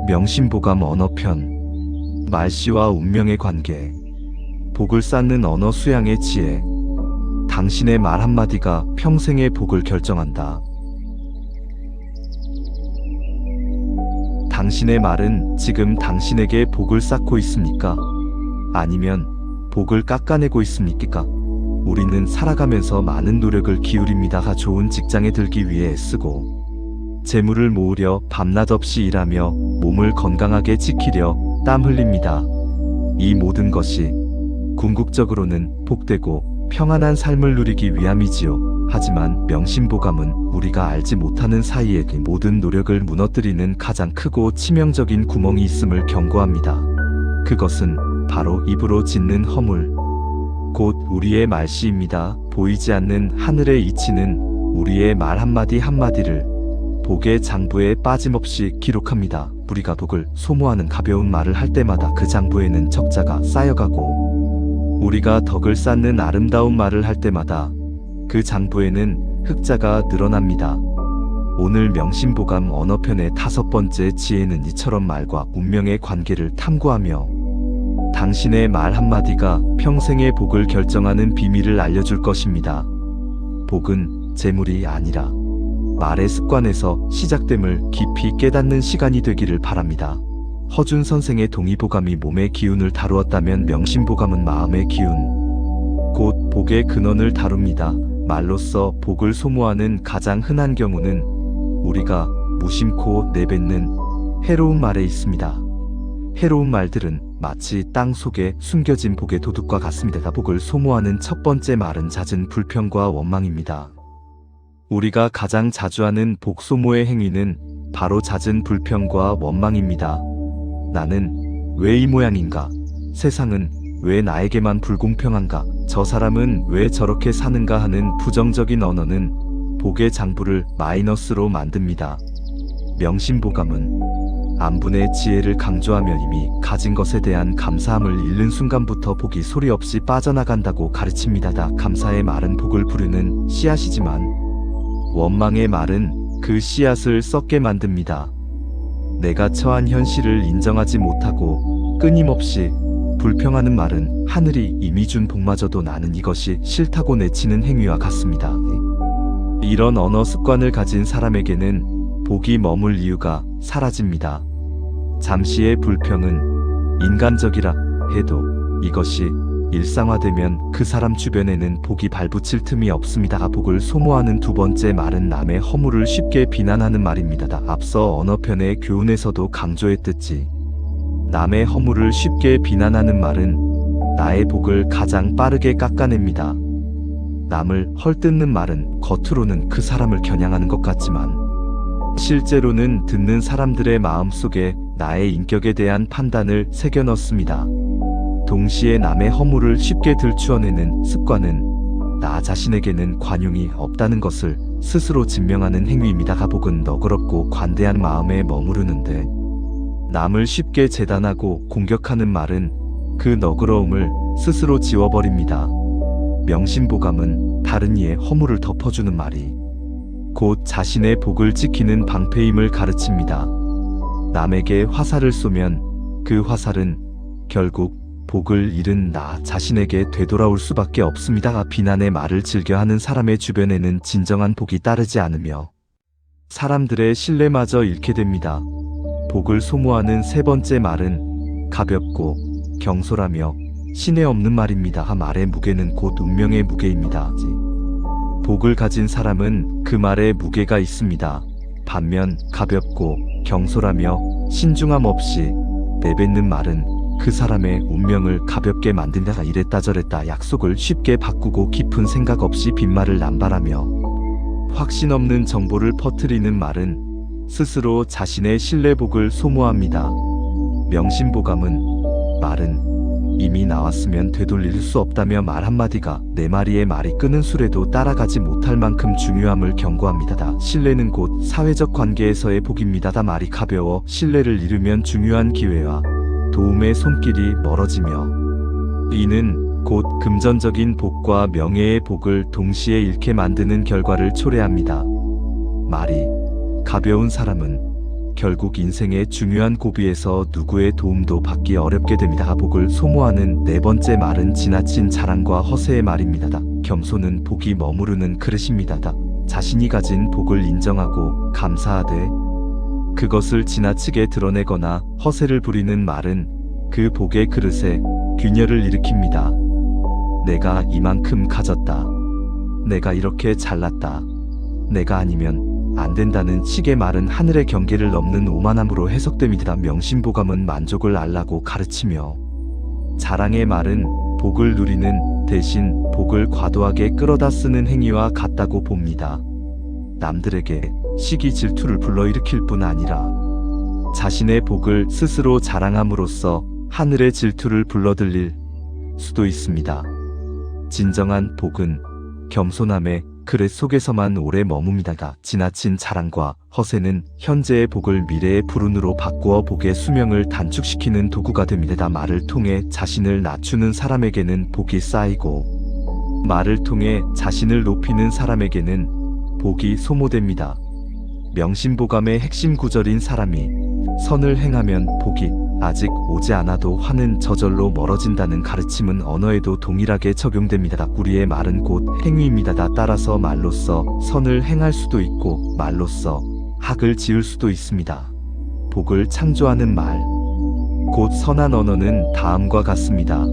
명심보감 언어편. 말씨와 운명의 관계. 복을 쌓는 언어 수양의 지혜. 당신의 말 한마디가 평생의 복을 결정한다. 당신의 말은 지금 당신에게 복을 쌓고 있습니까? 아니면 복을 깎아내고 있습니까? 우리는 살아가면서 많은 노력을 기울입니다. 좋은 직장에 들기 위해 애쓰고, 재물을 모으려 밤낮 없이 일하며 몸을 건강하게 지키려 땀 흘립니다. 이 모든 것이 궁극적으로는 복되고 평안한 삶을 누리기 위함이지요. 하지만 명심보감은 우리가 알지 못하는 사이에 그 모든 노력을 무너뜨리는 가장 크고 치명적인 구멍이 있음을 경고합니다. 그것은 바로 입으로 짓는 허물, 곧 우리의 말씨입니다. 보이지 않는 하늘의 이치는 우리의 말 한마디 한마디를 복의 장부에 빠짐없이 기록합니다. 우리가 복을 소모하는 가벼운 말을 할 때마다 그 장부에는 적자가 쌓여가고, 우리가 덕을 쌓는 아름다운 말을 할 때마다 그 장부에는 흑자가 늘어납니다. 오늘 명심보감 언어편의 5번째 지혜는 이처럼 말과 운명의 관계를 탐구하며 당신의 말 한마디가 평생의 복을 결정하는 비밀을 알려줄 것입니다. 복은 재물이 아니라 말의 습관에서 시작됨을 깊이 깨닫는 시간이 되기를 바랍니다. 허준 선생의 동의보감이 몸의 기운을 다루었다면 명심보감은 마음의 기운, 곧 복의 근원을 다룹니다. 말로써 복을 소모하는 가장 흔한 경우는 우리가 무심코 내뱉는 해로운 말에 있습니다. 해로운 말들은 마치 땅 속에 숨겨진 복의 도둑과 같습니다. 복을 소모하는 첫 번째 말은 잦은 불평과 원망입니다. 우리가 가장 자주 하는 복 소모의 행위는 바로 잦은 불평과 원망입니다. 나는 왜 이 모양인가? 세상은 왜 나에게만 불공평한가? 저 사람은 왜 저렇게 사는가 하는 부정적인 언어는 복의 장부를 마이너스로 만듭니다. 명심보감은 안분의 지혜를 강조하며 이미 가진 것에 대한 감사함을 잃는 순간부터 복이 소리 없이 빠져나간다고 가르칩니다. 감사의 말은 복을 부르는 씨앗이지만 원망의 말은 그 씨앗을 썩게 만듭니다. 내가 처한 현실을 인정하지 못하고 끊임없이 불평하는 말은 하늘이 이미 준 복마저도 나는 이것이 싫다고 내치는 행위와 같습니다. 이런 언어 습관을 가진 사람에게는 복이 머물 이유가 사라집니다. 잠시의 불평은 인간적이라 해도 이것이 일상화되면 그 사람 주변에는 복이 발붙일 틈이 없습니다. 복을 소모하는 두 번째 말은 남의 허물을 쉽게 비난하는 말입니다. 앞서 언어편의 교훈에서도 강조했듯이 남의 허물을 쉽게 비난하는 말은 나의 복을 가장 빠르게 깎아냅니다. 남을 헐뜯는 말은 겉으로는 그 사람을 겨냥하는 것 같지만 실제로는 듣는 사람들의 마음속에 나의 인격에 대한 판단을 새겨 넣습니다. 동시에 남의 허물을 쉽게 들추어내는 습관은 나 자신에게는 관용이 없다는 것을 스스로 증명하는 행위입니다. 복은 너그럽고 관대한 마음에 머무르는데 남을 쉽게 재단하고 공격하는 말은 그 너그러움을 스스로 지워버립니다. 명심보감은 다른 이의 허물을 덮어주는 말이 곧 자신의 복을 지키는 방패임을 가르칩니다. 남에게 화살을 쏘면 그 화살은 결국 복을 잃은 나 자신에게 되돌아올 수밖에 없습니다. 비난의 말을 즐겨하는 사람의 주변에는 진정한 복이 따르지 않으며 사람들의 신뢰마저 잃게 됩니다. 복을 소모하는 세 번째 말은 가볍고 경솔하며 신의 없는 말입니다. 말의 무게는 곧 운명의 무게입니다. 복을 가진 사람은 그 말에 무게가 있습니다. 반면 가볍고 경솔하며 신중함 없이 내뱉는 말은 그 사람의 운명을 가볍게 만든다. 이랬다 저랬다 약속을 쉽게 바꾸고 깊은 생각 없이 빈말을 남발하며 확신 없는 정보를 퍼뜨리는 말은 스스로 자신의 신뢰복을 소모합니다. 명심보감은 말은 이미 나왔으면 되돌릴 수 없다며 말 한마디가 네 마리의 말이 끄는 수레도 따라가지 못할 만큼 중요함을 경고합니다. 신뢰는 곧 사회적 관계에서의 복입니다. 말이 가벼워 신뢰를 잃으면 중요한 기회와 도움의 손길이 멀어지며 이는 곧 금전적인 복과 명예의 복을 동시에 잃게 만드는 결과를 초래합니다. 말이 가벼운 사람은 결국 인생의 중요한 고비에서 누구의 도움도 받기 어렵게 됩니다. 복을 소모하는 네 번째 말은 지나친 자랑과 허세의 말입니다. 겸손은 복이 머무르는 그릇입니다. 자신이 가진 복을 인정하고 감사하되 그것을 지나치게 드러내거나 허세를 부리는 말은 그 복의 그릇에 균열을 일으킵니다. 내가 이만큼 가졌다. 내가 이렇게 잘났다. 내가 아니면 안 된다는 식의 말은 하늘의 경계를 넘는 오만함으로 해석됩니다. 명심보감은 만족을 알라고 가르치며 자랑의 말은 복을 누리는 대신 복을 과도하게 끌어다 쓰는 행위와 같다고 봅니다. 남들에게 시기 질투를 불러일으킬 뿐 아니라 자신의 복을 스스로 자랑함으로써 하늘의 질투를 불러들일 수도 있습니다. 진정한 복은 겸손함의 그릇 속에서만 오래 머뭅니다. 지나친 자랑과 허세는 현재의 복을 미래의 불운으로 바꾸어 복의 수명을 단축시키는 도구가 됩니다. 말을 통해 자신을 낮추는 사람에게는 복이 쌓이고 말을 통해 자신을 높이는 사람에게는 복이 소모됩니다. 명심보감의 핵심 구절인 사람이 선을 행하면 복이 아직 오지 않아도 화는 저절로 멀어진다는 가르침은 언어에도 동일하게 적용됩니다. 우리의 말은 곧 행위입니다. 따라서 말로써 선을 행할 수도 있고 말로써 학을 지을 수도 있습니다. 복을 창조하는 말, 곧 선한 언어는 다음과 같습니다.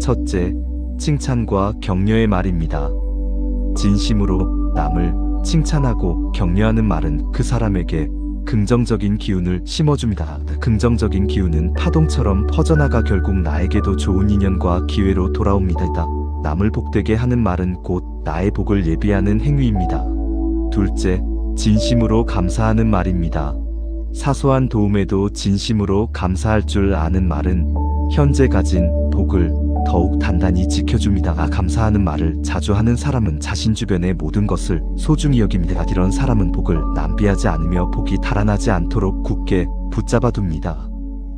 첫째, 칭찬과 격려의 말입니다. 진심으로 남을 칭찬하고 격려하는 말은 그 사람에게 긍정적인 기운을 심어줍니다. 긍정적인 기운은 파동처럼 퍼져나가 결국 나에게도 좋은 인연과 기회로 돌아옵니다. 남을 복되게 하는 말은 곧 나의 복을 예비하는 행위입니다. 둘째, 진심으로 감사하는 말입니다. 사소한 도움에도 진심으로 감사할 줄 아는 말은 현재 가진 복을 더욱 단단히 지켜줍니다. 감사하는 말을 자주 하는 사람은 자신 주변의 모든 것을 소중히 여깁니다. 이런 사람은 복을 낭비하지 않으며 복이 달아나지 않도록 굳게 붙잡아둡니다.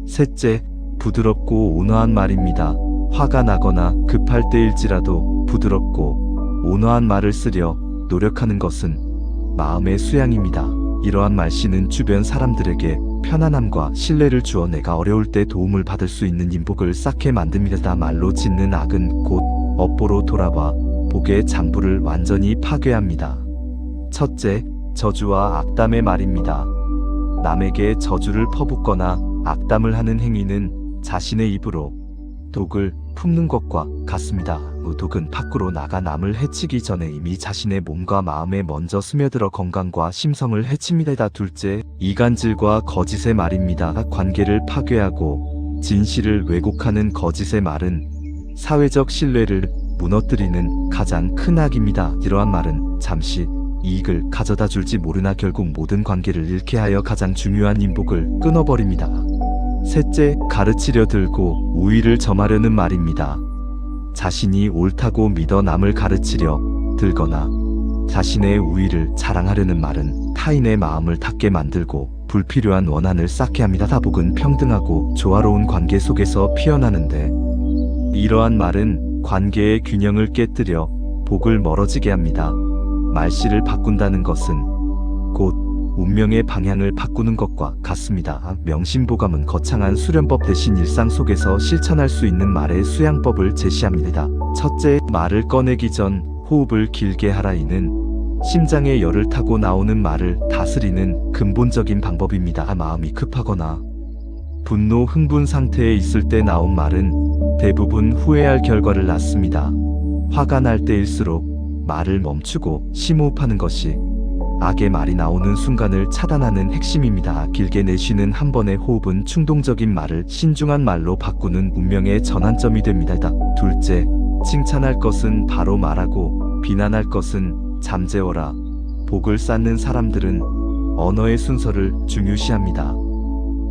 셋째, 부드럽고 온화한 말입니다. 화가 나거나 급할 때일지라도 부드럽고 온화한 말을 쓰려 노력하는 것은 마음의 수양입니다. 이러한 말씨는 주변 사람들에게 편안함과 신뢰를 주어 내가 어려울 때 도움을 받을 수 있는 인복을 쌓게 만듭니다. 말로 짓는 악은 곧 업보로 돌아와 복의 장부를 완전히 파괴합니다. 첫째, 저주와 악담의 말입니다. 남에게 저주를 퍼붓거나 악담을 하는 행위는 자신의 입으로 독을 품는 것과 같습니다. 독은 밖으로 나가 남을 해치기 전에 이미 자신의 몸과 마음에 먼저 스며들어 건강과 심성을 해칩니다. 둘째, 이간질과 거짓의 말입니다. 관계를 파괴하고 진실을 왜곡하는 거짓의 말은 사회적 신뢰를 무너뜨리는 가장 큰 악입니다. 이러한 말은 잠시 이익을 가져다 줄지 모르나 결국 모든 관계를 잃게 하여 가장 중요한 인복을 끊어버립니다. 셋째, 가르치려 들고 우위를 점하려는 말입니다. 자신이 옳다고 믿어 남을 가르치려 들거나 자신의 우위를 자랑하려는 말은 타인의 마음을 닫게 만들고 불필요한 원한을 쌓게 합니다. 복은 평등하고 조화로운 관계 속에서 피어나는데 이러한 말은 관계의 균형을 깨뜨려 복을 멀어지게 합니다. 말씨를 바꾼다는 것은 곧 운명의 방향을 바꾸는 것과 같습니다. 명심보감은 거창한 수련법 대신 일상 속에서 실천할 수 있는 말의 수양법을 제시합니다. 첫째, 말을 꺼내기 전 호흡을 길게 하라. 이는 심장의 열을 타고 나오는 말을 다스리는 근본적인 방법입니다. 마음이 급하거나 분노, 흥분 상태에 있을 때 나온 말은 대부분 후회할 결과를 낳습니다. 화가 날 때일수록 말을 멈추고 심호흡하는 것이 악의 말이 나오는 순간을 차단하는 핵심입니다. 길게 내쉬는 한 번의 호흡은 충동적인 말을 신중한 말로 바꾸는 운명의 전환점이 됩니다. 둘째, 칭찬할 것은 바로 말하고 비난할 것은 잠재워라. 복을 쌓는 사람들은 언어의 순서를 중요시합니다.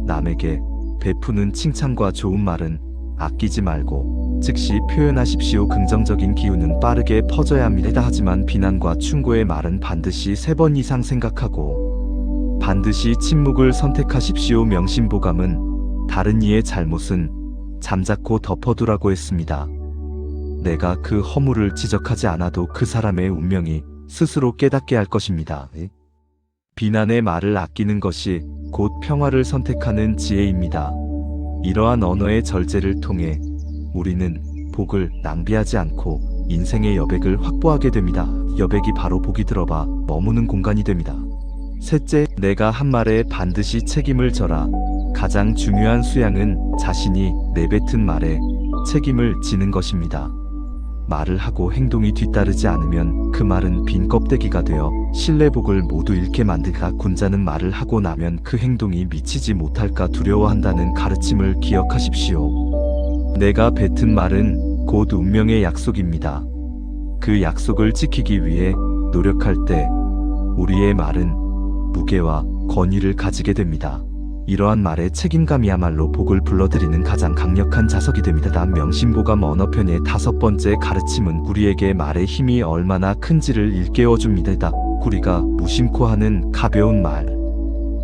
남에게 베푸는 칭찬과 좋은 말은 아끼지 말고 즉시 표현하십시오. 긍정적인 기운은 빠르게 퍼져야 합니다. 하지만 비난과 충고의 말은 반드시 3번 이상 생각하고 반드시 침묵을 선택하십시오. 명심보감은 다른 이의 잘못은 잠자코 덮어두라고 했습니다. 내가 그 허물을 지적하지 않아도 그 사람의 운명이 스스로 깨닫게 할 것입니다. 비난의 말을 아끼는 것이 곧 평화를 선택하는 지혜입니다. 이러한 언어의 절제를 통해 우리는 복을 낭비하지 않고 인생의 여백을 확보하게 됩니다. 여백이 바로 복이 들어봐 머무는 공간이 됩니다. 셋째, 내가 한 말에 반드시 책임을 져라. 가장 중요한 수양은 자신이 내뱉은 말에 책임을 지는 것입니다. 말을 하고 행동이 뒤따르지 않으면 그 말은 빈 껍데기가 되어 신뢰복을 모두 잃게 만들까. 군자는 말을 하고 나면 그 행동이 미치지 못할까 두려워한다는 가르침을 기억하십시오. 내가 뱉은 말은 곧 운명의 약속입니다. 그 약속을 지키기 위해 노력할 때 우리의 말은 무게와 권위를 가지게 됩니다. 이러한 말의 책임감이야말로 복을 불러들이는 가장 강력한 자석이 됩니다. 다음 명심보감 언어편의 5번째 가르침은 우리에게 말의 힘이 얼마나 큰지를 일깨워줍니다. 우리가 무심코 하는 가벼운 말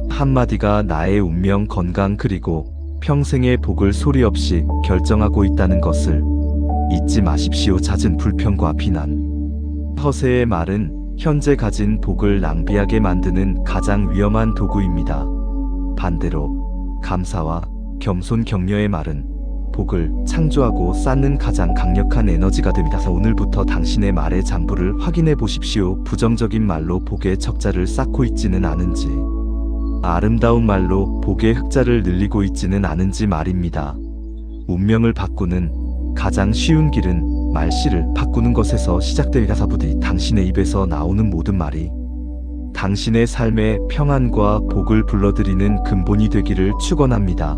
한마디가 나의 운명, 건강 그리고 평생의 복을 소리 없이 결정하고 있다는 것을 잊지 마십시오. 잦은 불평과 비난, 허세의 말은 현재 가진 복을 낭비하게 만드는 가장 위험한 도구입니다. 반대로 감사와 겸손, 격려의 말은 복을 창조하고 쌓는 가장 강력한 에너지가 됩니다. 오늘부터 당신의 말의 장부를 확인해 보십시오. 부정적인 말로 복의 적자를 쌓고 있지는 않은지, 아름다운 말로 복의 흑자를 늘리고 있지는 않은지 말입니다. 운명을 바꾸는 가장 쉬운 길은 말씨를 바꾸는 것에서 시작됩니다. 부디 당신의 입에서 나오는 모든 말이 당신의 삶에 평안과 복을 불러들이는 근본이 되기를 축원합니다.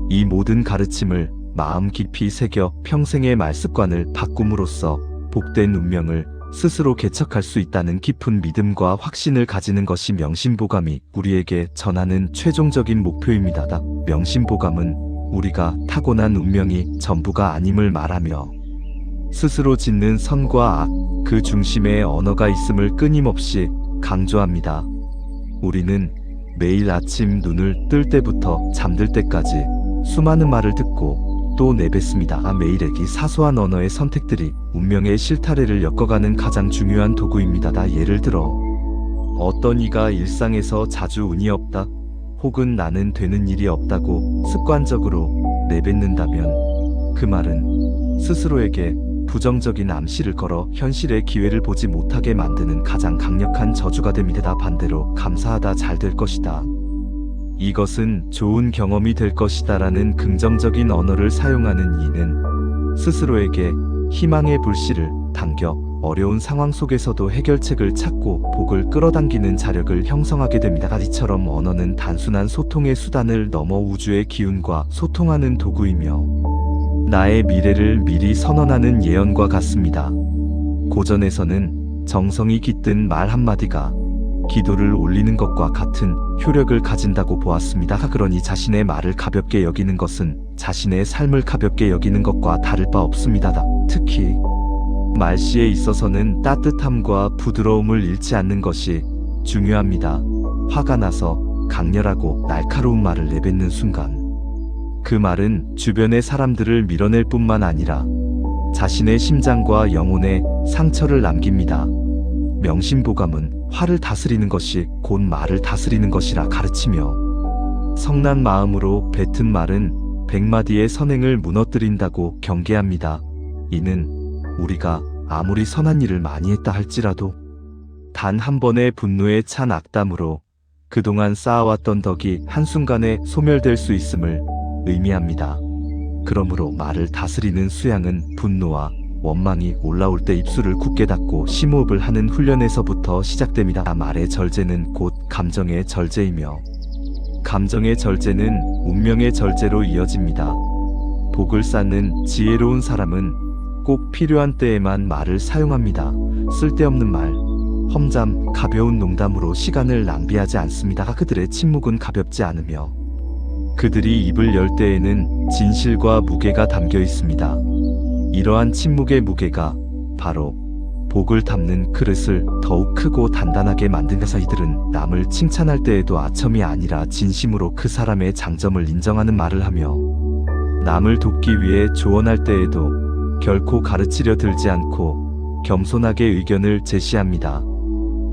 이 모든 가르침을 마음 깊이 새겨 평생의 말습관을 바꿈으로써 복된 운명을 스스로 개척할 수 있다는 깊은 믿음과 확신을 가지는 것이 명심보감이 우리에게 전하는 최종적인 목표입니다. 명심보감은 우리가 타고난 운명이 전부가 아님을 말하며 스스로 짓는 선과 악, 그 중심에 언어가 있음을 끊임없이 강조합니다. 우리는 매일 아침 눈을 뜰 때부터 잠들 때까지 수많은 말을 듣고 또 내뱉습니다. 매일의 이 사소한 언어의 선택들이 운명의 실타래를 엮어가는 가장 중요한 도구입니다. 예를 들어 어떤 이가 일상에서 자주 운이 없다 혹은 나는 되는 일이 없다고 습관적으로 내뱉는다면 그 말은 스스로에게 부정적인 암시를 걸어 현실의 기회를 보지 못하게 만드는 가장 강력한 저주가 됩니다. 반대로 감사하다, 잘 될 것이다, 이것은 좋은 경험이 될 것이다 라는 긍정적인 언어를 사용하는 이는 스스로에게 희망의 불씨를 당겨 어려운 상황 속에서도 해결책을 찾고 복을 끌어당기는 자력을 형성하게 됩니다. 이처럼 언어는 단순한 소통의 수단을 넘어 우주의 기운과 소통하는 도구이며 나의 미래를 미리 선언하는 예언과 같습니다. 고전에서는 정성이 깃든 말 한마디가 기도를 올리는 것과 같은 효력을 가진다고 보았습니다. 그러니 자신의 말을 가볍게 여기는 것은 자신의 삶을 가볍게 여기는 것과 다를 바 없습니다. 특히 말씨에 있어서는 따뜻함과 부드러움을 잃지 않는 것이 중요합니다. 화가 나서 강렬하고 날카로운 말을 내뱉는 순간 그 말은 주변의 사람들을 밀어낼 뿐만 아니라 자신의 심장과 영혼에 상처를 남깁니다. 명심보감은 화를 다스리는 것이 곧 말을 다스리는 것이라 가르치며 성난 마음으로 뱉은 말은 100마디의 선행을 무너뜨린다고 경계합니다. 이는 우리가 아무리 선한 일을 많이 했다 할지라도 단 한 번의 분노에 찬 악담으로 그동안 쌓아왔던 덕이 한순간에 소멸될 수 있음을 의미합니다. 그러므로 말을 다스리는 수양은 분노와 원망이 올라올 때 입술을 굳게 닫고 심호흡을 하는 훈련에서부터 시작됩니다. 말의 절제는 곧 감정의 절제이며 감정의 절제는 운명의 절제로 이어집니다. 복을 쌓는 지혜로운 사람은 꼭 필요한 때에만 말을 사용합니다. 쓸데없는 말, 험담, 가벼운 농담으로 시간을 낭비하지 않습니다. 그들의 침묵은 가볍지 않으며 그들이 입을 열 때에는 진실과 무게가 담겨 있습니다. 이러한 침묵의 무게가 바로 복을 담는 그릇을 더욱 크고 단단하게 만든 데서 이들은 남을 칭찬할 때에도 아첨이 아니라 진심으로 그 사람의 장점을 인정하는 말을 하며 남을 돕기 위해 조언할 때에도 결코 가르치려 들지 않고 겸손하게 의견을 제시합니다.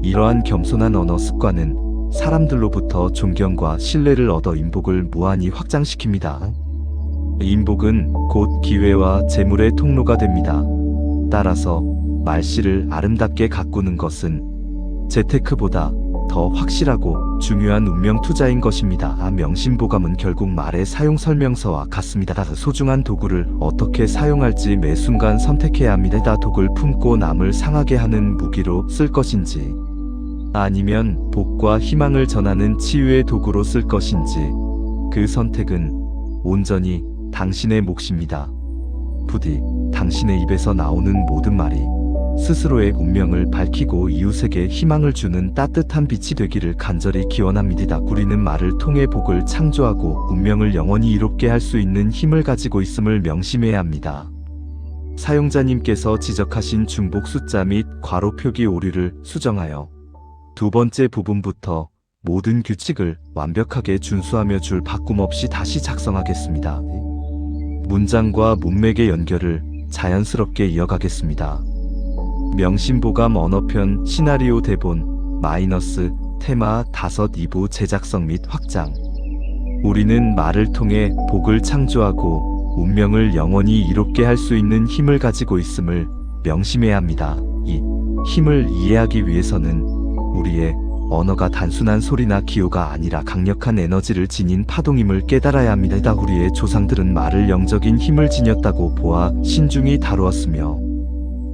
이러한 겸손한 언어 습관은 사람들로부터 존경과 신뢰를 얻어 인복을 무한히 확장시킵니다. 인복은 곧 기회와 재물의 통로가 됩니다. 따라서 말씨를 아름답게 가꾸는 것은 재테크보다 더 확실하고 중요한 운명 투자인 것입니다. 명심보감은 결국 말의 사용 설명서와 같습니다. 소중한 도구를 어떻게 사용할지 매 순간 선택해야 합니다. 독을 품고 남을 상하게 하는 무기로 쓸 것인지, 아니면 복과 희망을 전하는 치유의 도구로 쓸 것인지, 그 선택은 온전히 당신의 몫입니다. 부디 당신의 입에서 나오는 모든 말이 스스로의 운명을 밝히고 이웃에게 희망을 주는 따뜻한 빛이 되기를 간절히 기원합니다. 우리는 말을 통해 복을 창조하고 운명을 영원히 이롭게 할 수 있는 힘을 가지고 있음을 명심해야 합니다. 사용자님께서 지적하신 중복 숫자 및 괄호 표기 오류를 수정하여 두 번째 부분부터 모든 규칙을 완벽하게 준수하며 줄 바꿈 없이 다시 작성하겠습니다. 문장과 문맥의 연결을 자연스럽게 이어가겠습니다. 명심보감 언어편 시나리오 대본 마이너스 테마 5 제작성 및 확장. 우리는 말을 통해 복을 창조하고 운명을 영원히 이롭게 할 수 있는 힘을 가지고 있음을 명심해야 합니다. 이 힘을 이해하기 위해서는 우리의 언어가 단순한 소리나 기호가 아니라 강력한 에너지를 지닌 파동임을 깨달아야 합니다. 우리의 조상들은 말을 영적인 힘을 지녔다고 보아 신중히 다루었으며,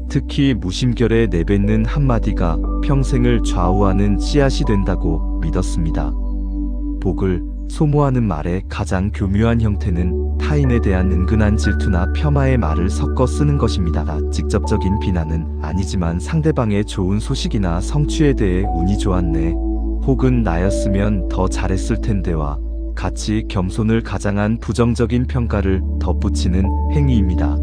특히 무심결에 내뱉는 한마디가 평생을 좌우하는 씨앗이 된다고 믿었습니다. 복을 소모하는 말의 가장 교묘한 형태는 타인에 대한 은근한 질투나 폄하의 말을 섞어 쓰는 것입니다. 직접적인 비난은 아니지만 상대방의 좋은 소식이나 성취에 대해 운이 좋았네, 혹은 나였으면 더 잘했을 텐데와 같이 겸손을 가장한 부정적인 평가를 덧붙이는 행위입니다.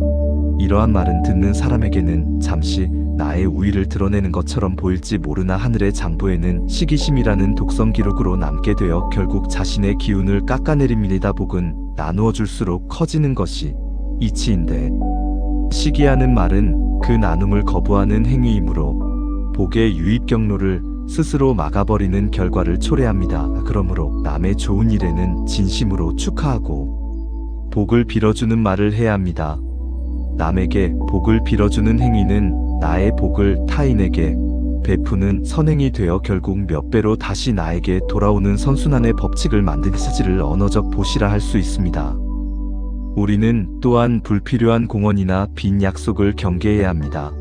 이러한 말은 듣는 사람에게는 잠시 나의 우위를 드러내는 것처럼 보일지 모르나 하늘의 장부에는 시기심이라는 독성 기록으로 남게 되어 결국 자신의 기운을 깎아내립니다. 복은 나누어 줄수록 커지는 것이 이치인데, 시기하는 말은 그 나눔을 거부하는 행위이므로 복의 유입 경로를 스스로 막아버리는 결과를 초래합니다. 그러므로 남의 좋은 일에는 진심으로 축하하고 복을 빌어주는 말을 해야 합니다. 남에게 복을 빌어주는 행위는 나의 복을 타인에게 베푸는 선행이 되어 결국 몇 배로 다시 나에게 돌아오는 선순환의 법칙을 만든 사실을 언어적 보시라 할 수 있습니다. 우리는 또한 불필요한 공언이나 빈 약속을 경계해야 합니다.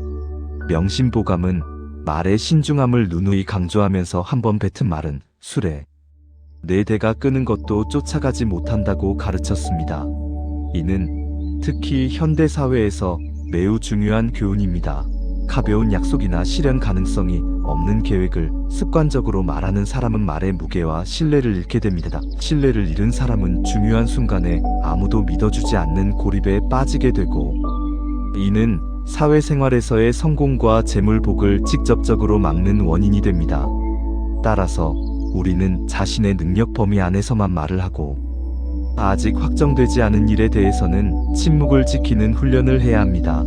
명심보감은 말의 신중함을 누누이 강조하면서 한번 뱉은 말은 수레 네 대가 끄는 것도 쫓아가지 못한다고 가르쳤습니다. 이는 특히 현대 사회에서 매우 중요한 교훈입니다. 가벼운 약속이나 실현 가능성이 없는 계획을 습관적으로 말하는 사람은 말의 무게와 신뢰를 잃게 됩니다. 신뢰를 잃은 사람은 중요한 순간에 아무도 믿어주지 않는 고립에 빠지게 되고, 이는 사회생활에서의 성공과 재물복을 직접적으로 막는 원인이 됩니다. 따라서 우리는 자신의 능력 범위 안에서만 말을 하고, 아직 확정되지 않은 일에 대해서는 침묵을 지키는 훈련을 해야 합니다.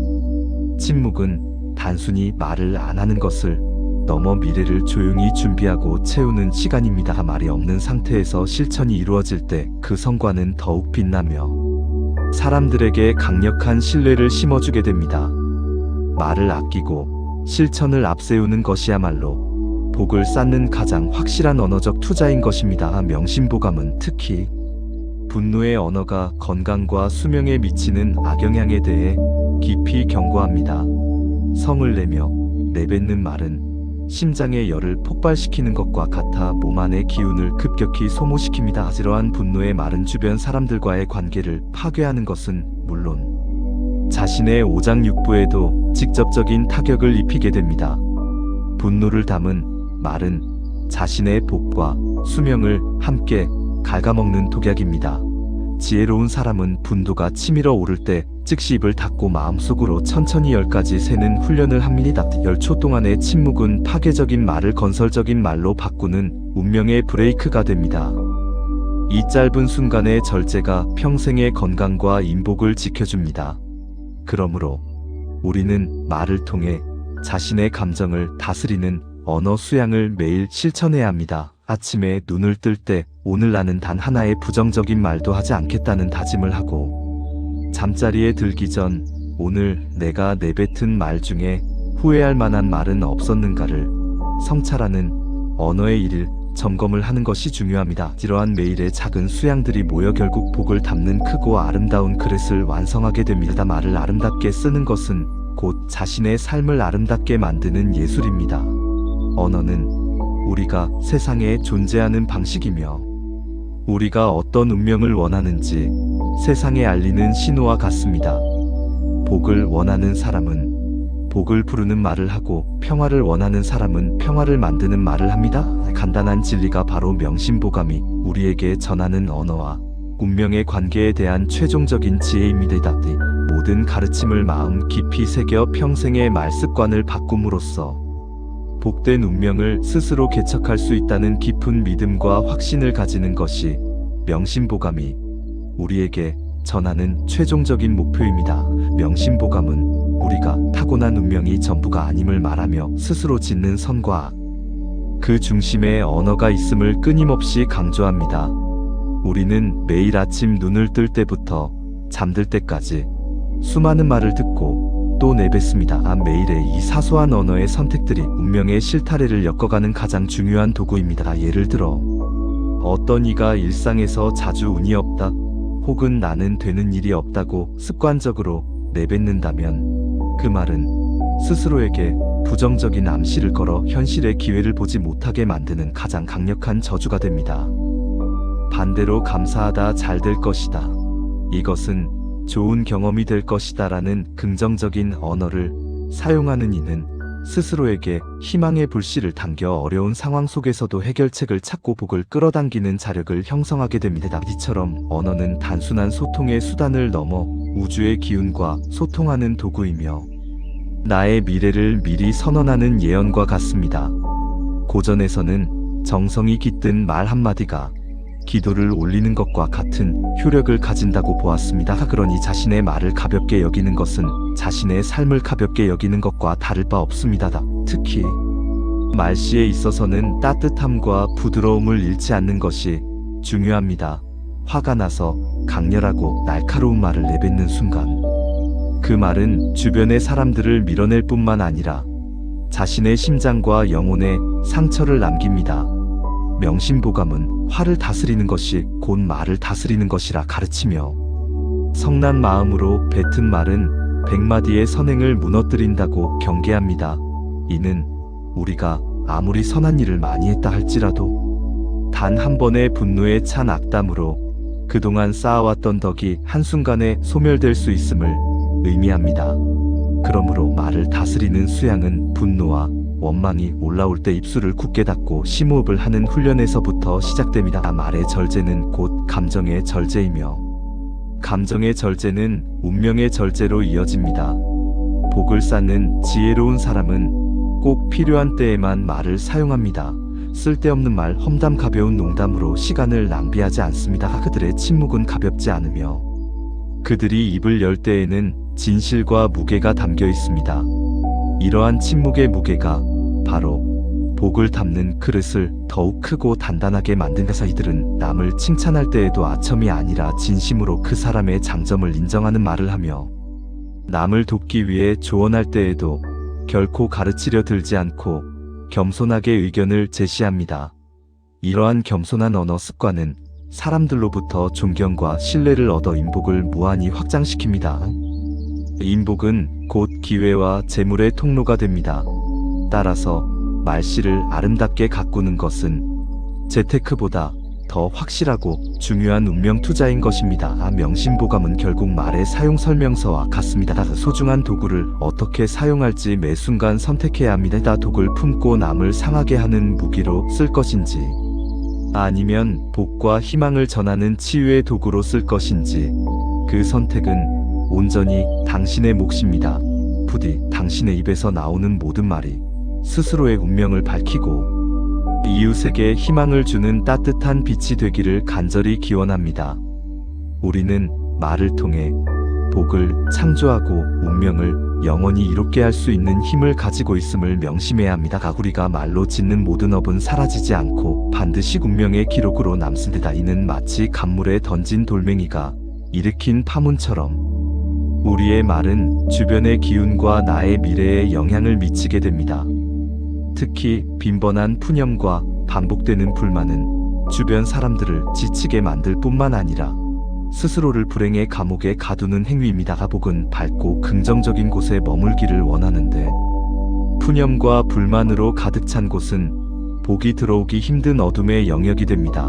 침묵은 단순히 말을 안 하는 것을 넘어 미래를 조용히 준비하고 채우는 시간입니다. 말이 없는 상태에서 실천이 이루어질 때 그 성과는 더욱 빛나며 사람들에게 강력한 신뢰를 심어주게 됩니다. 말을 아끼고 실천을 앞세우는 것이야말로 복을 쌓는 가장 확실한 언어적 투자인 것입니다. 명심보감은 특히 분노의 언어가 건강과 수명에 미치는 악영향에 대해 깊이 경고합니다. 성을 내며 내뱉는 말은 심장의 열을 폭발시키는 것과 같아 몸 안의 기운을 급격히 소모시킵니다. 이러한 분노의 말은 주변 사람들과의 관계를 파괴하는 것은 물론 자신의 오장육부에도 직접적인 타격을 입히게 됩니다. 분노를 담은 말은 자신의 복과 수명을 함께 갉아먹는 독약입니다. 지혜로운 사람은 분노가 치밀어 오를 때 즉시 입을 닫고 마음속으로 천천히 10까지 세는 훈련을 합니다. 10초 동안의 침묵은 파괴적인 말을 건설적인 말로 바꾸는 운명의 브레이크가 됩니다. 이 짧은 순간의 절제가 평생의 건강과 인복을 지켜줍니다. 그러므로 우리는 말을 통해 자신의 감정을 다스리는 언어 수양을 매일 실천해야 합니다. 아침에 눈을 뜰 때 오늘 나는 단 하나의 부정적인 말도 하지 않겠다는 다짐을 하고, 잠자리에 들기 전 오늘 내가 내뱉은 말 중에 후회할 만한 말은 없었는가를 성찰하는 언어의 일일 점검을 하는 것이 중요합니다. 이러한 매일의 작은 수양들이 모여 결국 복을 담는 크고 아름다운 그릇을 완성하게 됩니다. 말을 아름답게 쓰는 것은 곧 자신의 삶을 아름답게 만드는 예술입니다. 언어는 우리가 세상에 존재하는 방식이며 우리가 어떤 운명을 원하는지 세상에 알리는 신호와 같습니다. 복을 원하는 사람은 복을 부르는 말을 하고 평화를 원하는 사람은 평화를 만드는 말을 합니다. 간단한 진리가 바로 명심보감이 우리에게 전하는 언어와 운명의 관계에 대한 최종적인 지혜입니다. 모든 가르침을 마음 깊이 새겨 평생의 말습관을 바꿈으로써 복된 운명을 스스로 개척할 수 있다는 깊은 믿음과 확신을 가지는 것이 명심보감이 우리에게 전하는 최종적인 목표입니다. 명심보감은 우리가 타고난 운명이 전부가 아님을 말하며 스스로 짓는 선과 그 중심에 언어가 있음을 끊임없이 강조합니다. 우리는 매일 아침 눈을 뜰 때부터 잠들 때까지 수많은 말을 듣고 또 내뱉습니다. 매일의 이 사소한 언어의 선택들이 운명의 실타래를 엮어가는 가장 중요한 도구입니다. 예를 들어 어떤 이가 일상에서 자주 운이 없다 혹은 나는 되는 일이 없다고 습관적으로 내뱉는다면 그 말은 스스로에게 부정적인 암시를 걸어 현실의 기회를 보지 못하게 만드는 가장 강력한 저주가 됩니다. 반대로 감사하다, 잘 될 것이다, 이것은 좋은 경험이 될 것이다 라는 긍정적인 언어를 사용하는 이는 스스로에게 희망의 불씨를 당겨 어려운 상황 속에서도 해결책을 찾고 복을 끌어당기는 자력을 형성하게 됩니다. 이처럼 언어는 단순한 소통의 수단을 넘어 우주의 기운과 소통하는 도구이며 나의 미래를 미리 선언하는 예언과 같습니다. 고전에서는 정성이 깃든 말 한마디가 기도를 올리는 것과 같은 효력을 가진다고 보았습니다. 그러니 자신의 말을 가볍게 여기는 것은 자신의 삶을 가볍게 여기는 것과 다를 바 없습니다. 특히 말씨에 있어서는 따뜻함과 부드러움을 잃지 않는 것이 중요합니다. 화가 나서 강렬하고 날카로운 말을 내뱉는 순간 그 말은 주변의 사람들을 밀어낼 뿐만 아니라 자신의 심장과 영혼에 상처를 남깁니다. 명심보감은 화를 다스리는 것이 곧 말을 다스리는 것이라 가르치며 성난 마음으로 뱉은 말은 100마디의 선행을 무너뜨린다고 경계합니다. 이는 우리가 아무리 선한 일을 많이 했다 할지라도 단 한 번의 분노에 찬 악담으로 그동안 쌓아왔던 덕이 한순간에 소멸될 수 있음을 의미합니다. 그러므로 말을 다스리는 수양은 분노와 원망이 올라올 때 입술을 굳게 닫고 심호흡을 하는 훈련에서부터 시작됩니다. 말의 절제는 곧 감정의 절제이며 감정의 절제는 운명의 절제로 이어집니다. 복을 쌓는 지혜로운 사람은 꼭 필요한 때에만 말을 사용합니다. 쓸데없는 말, 험담, 가벼운 농담으로 시간을 낭비하지 않습니다. 그들의 침묵은 가볍지 않으며 그들이 입을 열 때에는 진실과 무게가 담겨 있습니다. 이러한 침묵의 무게가 바로 복을 담는 그릇을 더욱 크고 단단하게 만든 가사. 이들은 남을 칭찬할 때에도 아첨이 아니라 진심으로 그 사람의 장점을 인정하는 말을 하며 남을 돕기 위해 조언할 때에도 결코 가르치려 들지 않고 겸손하게 의견을 제시합니다. 이러한 겸손한 언어 습관은 사람들로부터 존경과 신뢰를 얻어 인복을 무한히 확장시킵니다. 인복은 곧 기회와 재물의 통로가 됩니다. 따라서 말씨를 아름답게 가꾸는 것은 재테크보다 더 확실하고 중요한 운명 투자인 것입니다. 명심보감은 결국 말의 사용 설명서와 같습니다. 소중한 도구를 어떻게 사용할지 매 순간 선택해야 합니다. 독을 품고 남을 상하게 하는 무기로 쓸 것인지 아니면 복과 희망을 전하는 치유의 도구로 쓸 것인지 그 선택은 온전히 당신의 몫입니다. 부디 당신의 입에서 나오는 모든 말이 스스로의 운명을 밝히고 이웃에게 희망을 주는 따뜻한 빛이 되기를 간절히 기원합니다. 우리는 말을 통해 복을 창조하고 운명을 영원히 이롭게 할 수 있는 힘을 가지고 있음을 명심해야 합니다. 우리가 말로 짓는 모든 업은 사라지지 않고 반드시 운명의 기록으로 남습니다. 이는 마치 간물에 던진 돌멩이가 일으킨 파문처럼 우리의 말은 주변의 기운과 나의 미래에 영향을 미치게 됩니다. 특히 빈번한 푸념과 반복되는 불만은 주변 사람들을 지치게 만들 뿐만 아니라 스스로를 불행의 감옥에 가두는 행위입니다. 복은 밝고 긍정적인 곳에 머물기를 원하는데 푸념과 불만으로 가득 찬 곳은 복이 들어오기 힘든 어둠의 영역이 됩니다.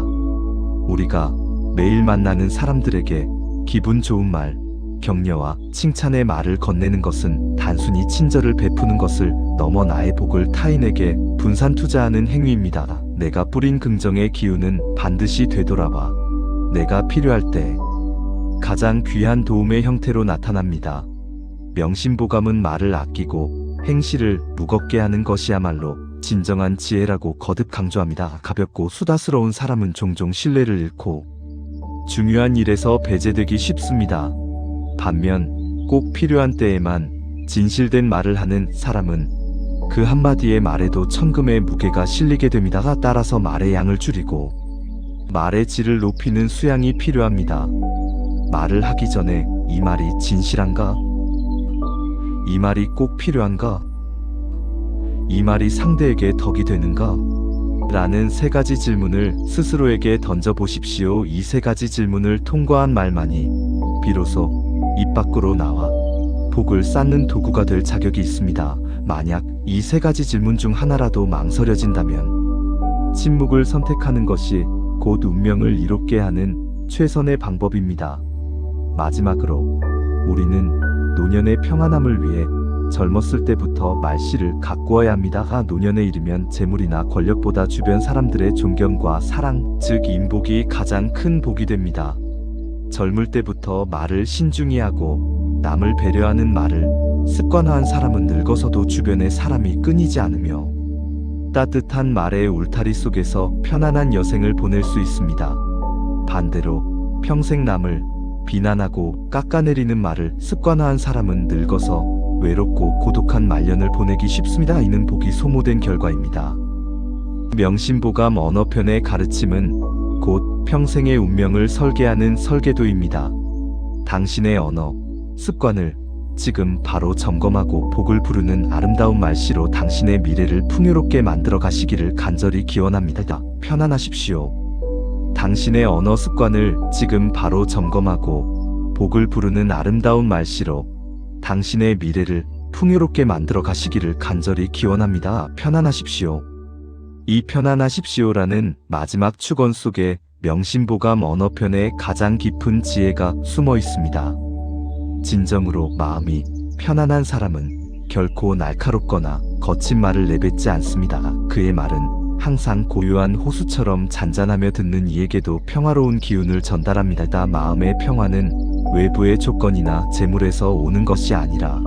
우리가 매일 만나는 사람들에게 기분 좋은 말, 격려와 칭찬의 말을 건네는 것은 단순히 친절을 베푸는 것을 넘어 나의 복을 타인에게 분산 투자하는 행위입니다. 내가 뿌린 긍정의 기운은 반드시 되돌아와 내가 필요할 때 가장 귀한 도움의 형태로 나타납니다. 명심보감은 말을 아끼고 행실을 무겁게 하는 것이야말로 진정한 지혜라고 거듭 강조합니다. 가볍고 수다스러운 사람은 종종 신뢰를 잃고 중요한 일에서 배제되기 쉽습니다. 반면 꼭 필요한 때에만 진실된 말을 하는 사람은 그 한마디의 말에도 천금의 무게가 실리게 됩니다. 따라서 말의 양을 줄이고 말의 질을 높이는 수양이 필요합니다. 말을 하기 전에 이 말이 진실한가? 이 말이 꼭 필요한가? 이 말이 상대에게 덕이 되는가? 라는 세 가지 질문을 스스로에게 던져보십시오. 이 세 가지 질문을 통과한 말만이 비로소 입 밖으로 나와 복을 쌓는 도구가 될 자격이 있습니다. 만약 이 세 가지 질문 중 하나라도 망설여진다면 침묵을 선택하는 것이 곧 운명을 이롭게 하는 최선의 방법입니다. 마지막으로 우리는 노년의 평안함을 위해 젊었을 때부터 말씨를 가꾸어야 합니다. 노년에 이르면 재물이나 권력보다 주변 사람들의 존경과 사랑, 즉 인복이 가장 큰 복이 됩니다. 젊을 때부터 말을 신중히 하고 남을 배려하는 말을 습관화한 사람은 늙어서도 주변에 사람이 끊이지 않으며 따뜻한 말의 울타리 속에서 편안한 여생을 보낼 수 있습니다. 반대로 평생 남을 비난하고 깎아내리는 말을 습관화한 사람은 늙어서 외롭고 고독한 말년을 보내기 쉽습니다. 이는 복이 소모된 결과입니다. 명심보감 언어편의 가르침은 곧 평생의 운명을 설계하는 설계도입니다. 당신의 언어, 습관을 지금 바로 점검하고 복을 부르는 아름다운 말씨로 당신의 미래를 풍요롭게 만들어 가시기를 간절히 기원합니다. 편안하십시오. 당신의 언어 습관을 지금 바로 점검하고 복을 부르는 아름다운 말씨로 당신의 미래를 풍요롭게 만들어 가시기를 간절히 기원합니다. 편안하십시오. 이 편안하십시오라는 마지막 축원 속에 명심보감 언어편의 가장 깊은 지혜가 숨어 있습니다. 진정으로 마음이 편안한 사람은 결코 날카롭거나 거친 말을 내뱉지 않습니다. 그의 말은 항상 고요한 호수처럼 잔잔하며 듣는 이에게도 평화로운 기운을 전달합니다. 마음의 평화는 외부의 조건이나 재물에서 오는 것이 아니라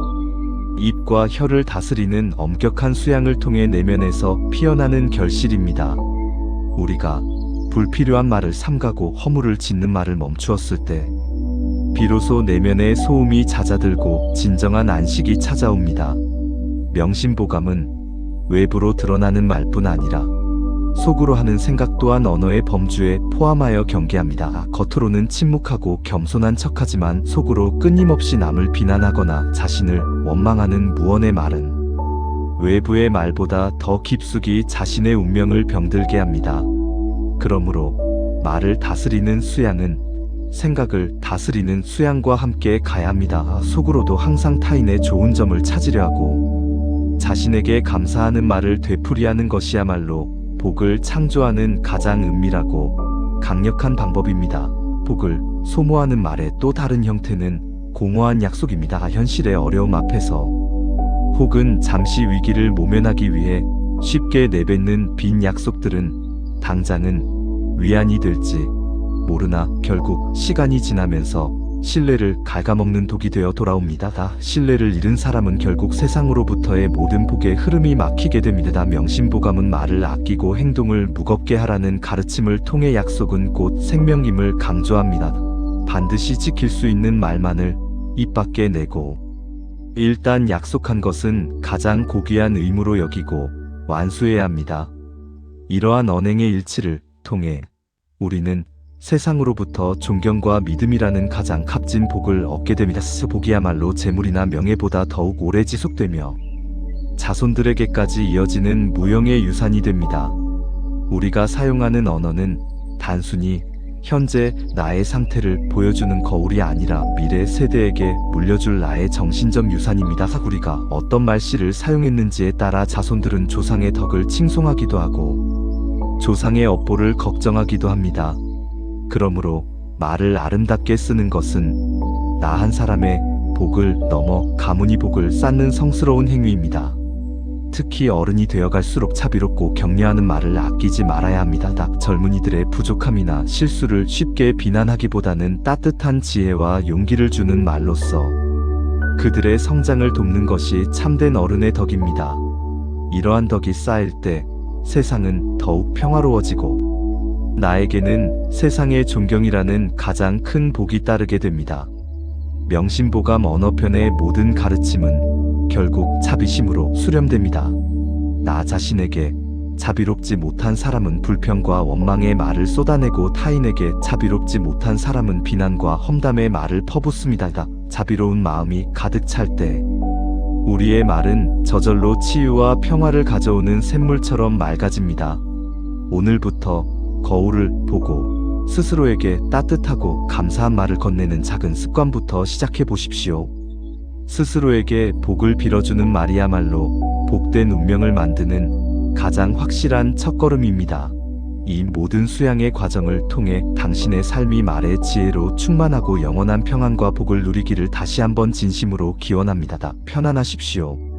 입과 혀를 다스리는 엄격한 수양을 통해 내면에서 피어나는 결실입니다. 우리가 불필요한 말을 삼가고 허물을 짓는 말을 멈추었을 때 비로소 내면의 소음이 잦아들고 진정한 안식이 찾아옵니다. 명심보감은 외부로 드러나는 말뿐 아니라 속으로 하는 생각 또한 언어의 범주에 포함하여 경계합니다. 겉으로는 침묵하고 겸손한 척하지만 속으로 끊임없이 남을 비난하거나 자신을 원망하는 무언의 말은 외부의 말보다 더 깊숙이 자신의 운명을 병들게 합니다. 그러므로 말을 다스리는 수양은 생각을 다스리는 수양과 함께 가야 합니다. 속으로도 항상 타인의 좋은 점을 찾으려 하고 자신에게 감사하는 말을 되풀이하는 것이야말로 복을 창조하는 가장 은밀하고 강력한 방법입니다. 복을 소모하는 말의 또 다른 형태는 공허한 약속입니다. 현실의 어려움 앞에서 혹은 잠시 위기를 모면하기 위해 쉽게 내뱉는 빈 약속들은 당장은 위안이 될지 모르나 결국 시간이 지나면서 신뢰를 갉아먹는 독이 되어 돌아옵니다. 신뢰를 잃은 사람은 결국 세상으로부터의 모든 복의 흐름이 막히게 됩니다. 명심보감은 말을 아끼고 행동을 무겁게 하라는 가르침을 통해 약속은 곧 생명임을 강조합니다. 반드시 지킬 수 있는 말만을 입 밖에 내고 일단 약속한 것은 가장 고귀한 의무로 여기고 완수해야 합니다. 이러한 언행의 일치를 통해 우리는 세상으로부터 존경과 믿음이라는 가장 값진 복을 얻게 됩니다. 복이야말로 재물이나 명예보다 더욱 오래 지속되며 자손들에게까지 이어지는 무형의 유산이 됩니다. 우리가 사용하는 언어는 단순히 현재 나의 상태를 보여주는 거울이 아니라 미래 세대에게 물려줄 나의 정신적 유산입니다. 우리가 어떤 말씨를 사용했는지에 따라 자손들은 조상의 덕을 칭송하기도 하고 조상의 업보를 걱정하기도 합니다. 그러므로 말을 아름답게 쓰는 것은 나 한 사람의 복을 넘어 가문이 복을 쌓는 성스러운 행위입니다. 특히 어른이 되어갈수록 자비롭고 격려하는 말을 아끼지 말아야 합니다. 젊은이들의 부족함이나 실수를 쉽게 비난하기보다는 따뜻한 지혜와 용기를 주는 말로써 그들의 성장을 돕는 것이 참된 어른의 덕입니다. 이러한 덕이 쌓일 때 세상은 더욱 평화로워지고 나에게는 세상의 존경이라는 가장 큰 복이 따르게 됩니다. 명심보감 언어편의 모든 가르침은 결국 자비심으로 수렴됩니다. 나 자신에게 자비롭지 못한 사람은 불평과 원망의 말을 쏟아내고 타인에게 자비롭지 못한 사람은 비난과 험담의 말을 퍼붓습니다. 자비로운 마음이 가득 찰 때 우리의 말은 저절로 치유와 평화를 가져오는 샘물처럼 맑아집니다. 오늘부터 거울을 보고 스스로에게 따뜻하고 감사한 말을 건네는 작은 습관부터 시작해 보십시오. 스스로에게 복을 빌어주는 말이야말로 복된 운명을 만드는 가장 확실한 첫걸음입니다. 이 모든 수양의 과정을 통해 당신의 삶이 말의 지혜로 충만하고 영원한 평안과 복을 누리기를 다시 한번 진심으로 기원합니다. 편안하십시오.